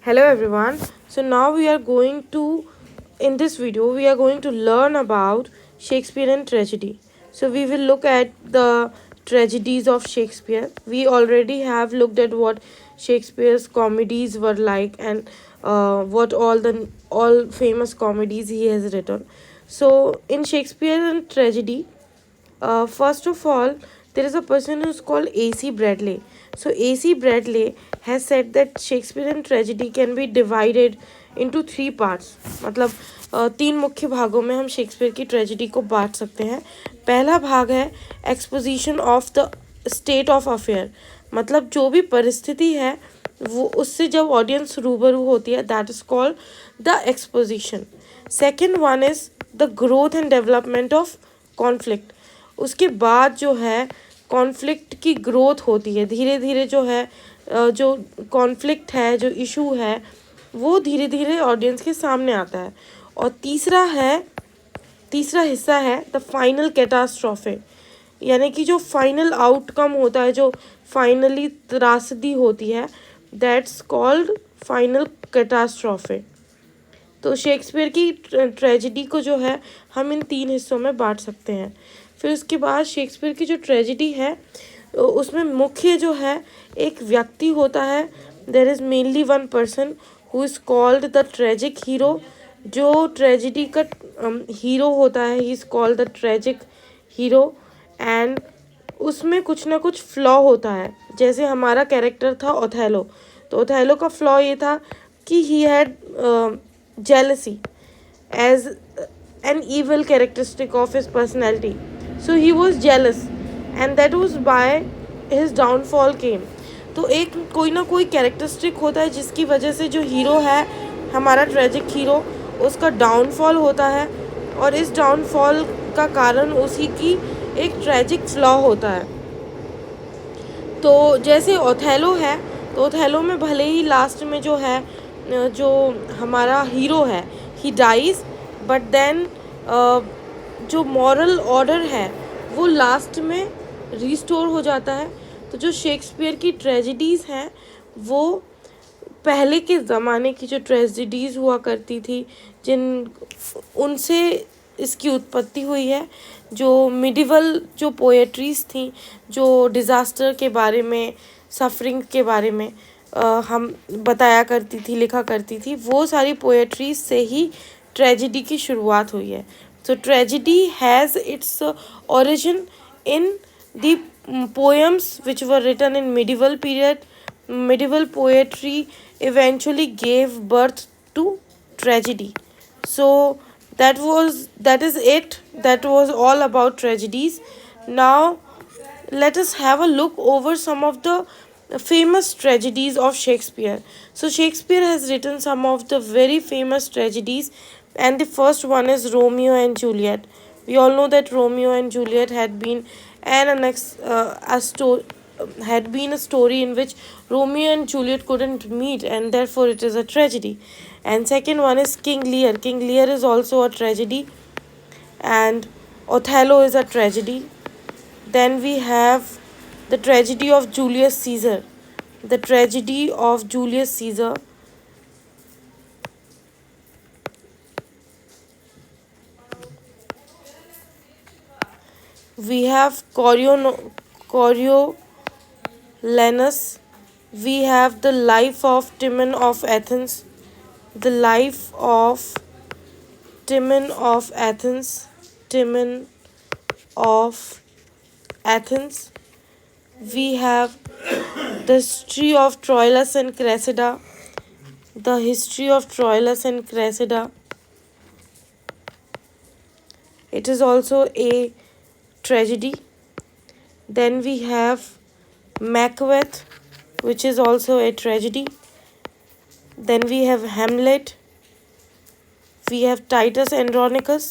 Hello everyone. So now we are going to in this video we are going to learn about Shakespearean tragedy. So we will look at the tragedies of Shakespeare. We already have looked at what Shakespeare's comedies were like and what all famous comedies he has written. So in Shakespearean tragedy, first of all, there is a person who's called A.C. Bradley. So A.C. Bradley has said that Shakespearean tragedy can be divided into three parts. मतलब तीन मुख्य भागों में हम Shakespeare की tragedy को बांट सकते हैं. पहला भाग है exposition of the state of affair. मतलब जो भी परिस्थिति है वो उससे जब ऑडियंस रूबरू होती है, that is called the exposition. Second one is the growth and development of conflict. उसके बाद जो है कॉन्फ्लिक्ट की ग्रोथ होती है, धीरे धीरे जो है जो कॉन्फ्लिक्ट है, जो इशू है, वो धीरे धीरे ऑडियंस के सामने आता है. और तीसरा हिस्सा है द फाइनल कैटास्ट्रॉफे. यानी कि जो फाइनल आउटकम होता है, जो फाइनली त्रासदी होती है, दैट्स कॉल्ड फाइनल कैटास्ट्रॉफे. तो शेक्सपियर की ट्रेजेडी को जो है हम इन तीन हिस्सों में बांट सकते हैं. फिर उसके बाद शेक्सपियर की जो ट्रेजेडी है उसमें मुख्य जो है एक व्यक्ति होता है. There is mainly one person who is called the tragic hero. जो ट्रेजेडी का हीरो होता है, he is called the tragic hero. And उसमें कुछ ना कुछ फ्लॉ होता है. जैसे हमारा कैरेक्टर था ओथेलो, तो ओथेलो का फ्लॉ ये था कि he had jealousy as an evil characteristic of his personality. So he was jealous and that was by his downfall came. तो एक कोई ना कोई कैरेक्टरिस्टिक होता है जिसकी वजह से जो हीरो है, हमारा ट्रेजिक हीरो, उसका डाउनफॉल होता है और इस डाउनफॉल का कारण उसी की एक ट्रेजिक फ्लॉ होता है. तो जैसे ओथेलो है, तो ओथेलो में भले ही लास्ट में जो है जो हमारा हीरो है ही डाइज, बट देन जो मॉरल ऑर्डर है वो लास्ट में रिस्टोर हो जाता है. तो जो शेक्सपियर की ट्रेजेडीज़ हैं वो पहले के ज़माने की जो ट्रेजेडीज़ हुआ करती थी, जिन उनसे इसकी उत्पत्ति हुई है. जो मिडिवल जो पोएट्रीज़ थी, जो डिज़ास्टर के बारे में, सफरिंग के बारे में हम बताया करती थी, लिखा करती थी, वो सारी पोएट्रीज से ही ट्रेजेडी की शुरुआत हुई है. So tragedy has its origin in the poems which were written in medieval period. Medieval poetry eventually gave birth to tragedy. So that is it. That was all about tragedies. Now let us have a look over some of the famous tragedies of Shakespeare. So Shakespeare has written some of the very famous tragedies, and the first one is Romeo and Juliet. We all know that Romeo and Juliet had been had been a story in which Romeo and Juliet couldn't meet, and therefore it is a tragedy. And second one is King Lear. King Lear is also a tragedy, and Othello is a tragedy. Then we have the tragedy of Julius Caesar. The tragedy of Julius Caesar. We have Coriolanus. We have the life of Timon of Athens. The life of Timon of Athens. Timon of Athens. We have the history of Troilus and Cressida. The history of Troilus and Cressida. It is also a tragedy. Then we have Macbeth, which is also a tragedy. Then we have Hamlet. We have Titus Andronicus.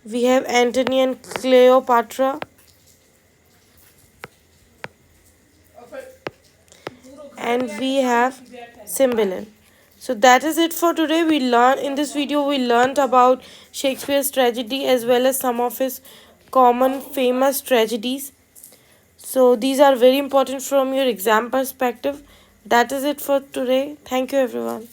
We have Antony and Cleopatra. And we have Cymbeline. So that is it for today. In this video we learned about Shakespeare's tragedy as well as some of his common famous tragedies. So these are very important from your exam perspective. That is it for today. Thank you everyone.